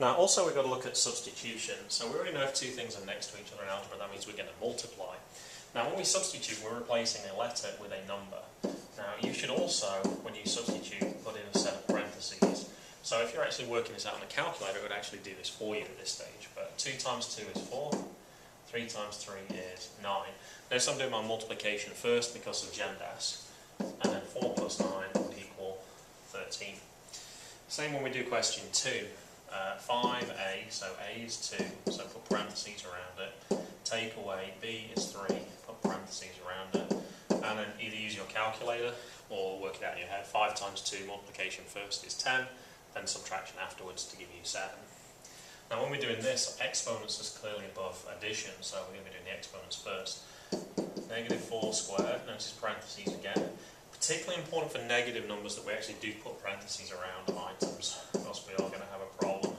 Now also we've got to look at substitution. So we already know if two things are next to each other in algebra, that means we're going to multiply. Now when we substitute, we're replacing a letter with a number. Now you should also, when you substitute, put in a set of parentheses. So if you're actually working this out on a calculator, it would actually do this for you at this stage. But 2 times 2 is 4, 3 times 3 is 9. Notice I'm doing my multiplication first because of GEMDAS. And then 4 plus 9 would equal 13. Same when we do question 2. 5a, so a is 2, so put parentheses around it. Take away, b is 3, put parentheses around it. And then either use your calculator or work it out in your head. 5 times 2, multiplication first is 10, then subtraction afterwards to give you 7. Now when we're doing this, exponents is clearly above addition, so we're going to be doing the exponents first. Negative 4 squared, notice parentheses again. Particularly important for negative numbers that we actually do put parentheses around items, else we are going to have a problem.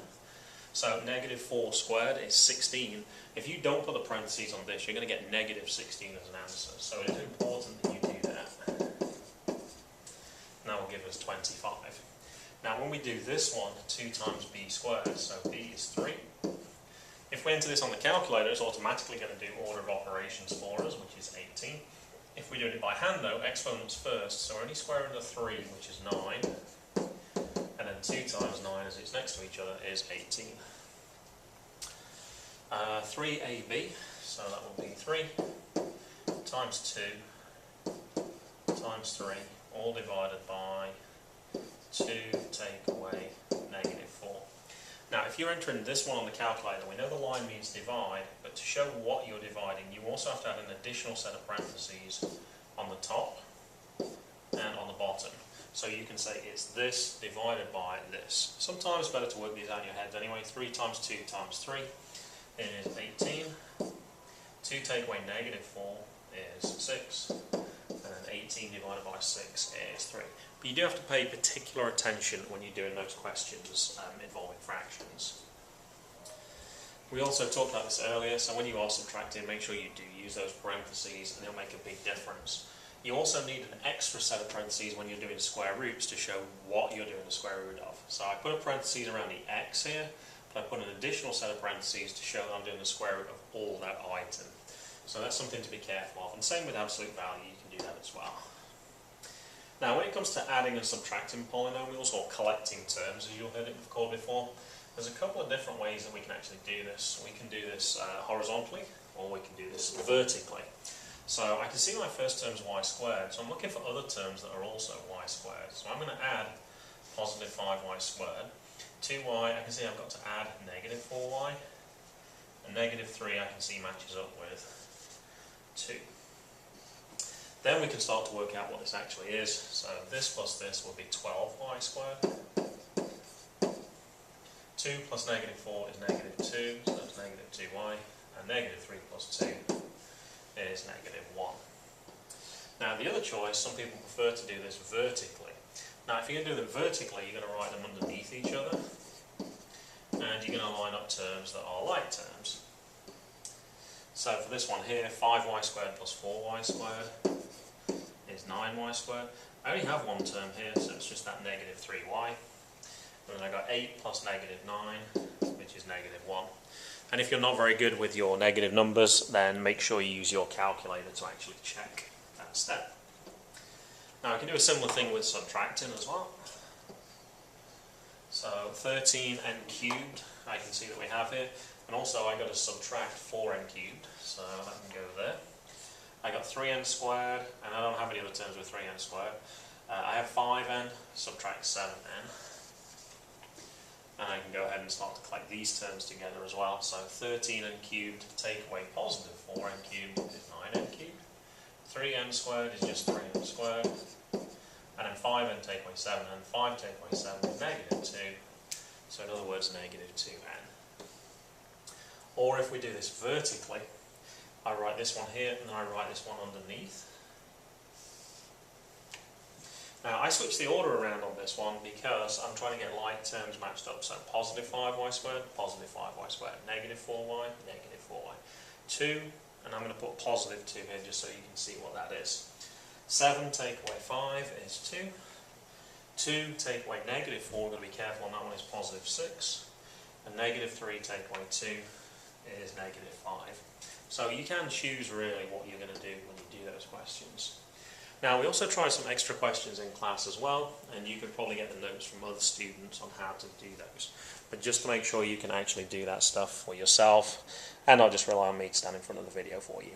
So negative 4 squared is 16. If you don't put the parentheses on this, you're going to get negative 16 as an answer. So it is important that you do that. Now will give us 25. Now when we do this one, 2 times b squared, so b is 3. If we enter this on the calculator, it's automatically going to do order of operations for us, which is 18. If we do it by hand though, exponents first, so we're only squaring the 3, which is 9, and then 2 times 9 as it's next to each other is 18. 3ab, so that will be 3 times 2 times 3, all divided by 2 take away negative 4. Now if you're entering this one on the calculator, we know the line means divide, but to show what you're dividing, you also have to add an additional set of parentheses on the top and on the bottom. So you can say it's this divided by this. Sometimes it's better to work these out in your head anyway. 3 times 2 times 3 is 18. 2 take away negative 4 is 6. And then 18 divided by 6 is 3. But you do have to pay particular attention when you're doing those questions involving fractions. We also talked about this earlier, so when you are subtracting, make sure you do use those parentheses and it'll make a big difference. You also need an extra set of parentheses when you're doing square roots to show what you're doing the square root of. So I put a parentheses around the x here, but I put an additional set of parentheses to show that I'm doing the square root of all that item. So that's something to be careful of. And same with absolute value, you can do that as well. Now when it comes to adding and subtracting polynomials, or collecting terms as you've heard it called before, there's a couple of different ways that we can actually do this. We can do this horizontally, or we can do this vertically. So I can see my first term is y squared, so I'm looking for other terms that are also y squared. So I'm going to add positive 5y squared. 2y, I can see I've got to add negative 4y. And negative 3 I can see matches up with 2. Then we can start to work out what this actually is. So this plus this will be 12y squared. 2 plus negative 4 is negative 2, so that's negative 2y. And negative 3 plus 2 is negative 1. Now the other choice, some people prefer to do this vertically. Now if you're going to do them vertically, you're going to write them underneath each other. And you're going to line up terms that are like terms. So for this one here, 5y squared plus 4y squared is 9y squared. I only have one term here, so it's just that negative 3y. And then I've got 8 plus negative 9, which is negative 1. And if you're not very good with your negative numbers, then make sure you use your calculator to actually check that step. Now I can do a similar thing with subtracting as well. So 13n cubed, I can see that we have here. And also I've got to subtract 4n cubed, so that can go there. I got 3n squared, and I don't have any other terms with 3n squared. I have 5n, subtract 7n. And I can go ahead and start to collect these terms together as well. So 13n cubed, take away positive 4n cubed is 9n cubed. 3n squared is just 3n squared. And then 5n take away 7n, 5 take away 7 is negative 2. So in other words, negative 2n. Or if we do this vertically, I write this one here and then I write this one underneath. Now I switch the order around on this one because I'm trying to get like terms matched up. So positive 5y squared, positive 5y squared, negative 4y, negative 4y. 2, and I'm going to put positive 2 here just so you can see what that is. 7 take away 5 is 2. 2 take away negative 4, we're going to be careful on that one, is positive 6. and negative 3 take away 2 is negative 5. So you can choose really what you're going to do when you do those questions. Now we also try some extra questions in class as well, and you could probably get the notes from other students on how to do those. But just to make sure you can actually do that stuff for yourself and not just rely on me to stand in front of the video for you.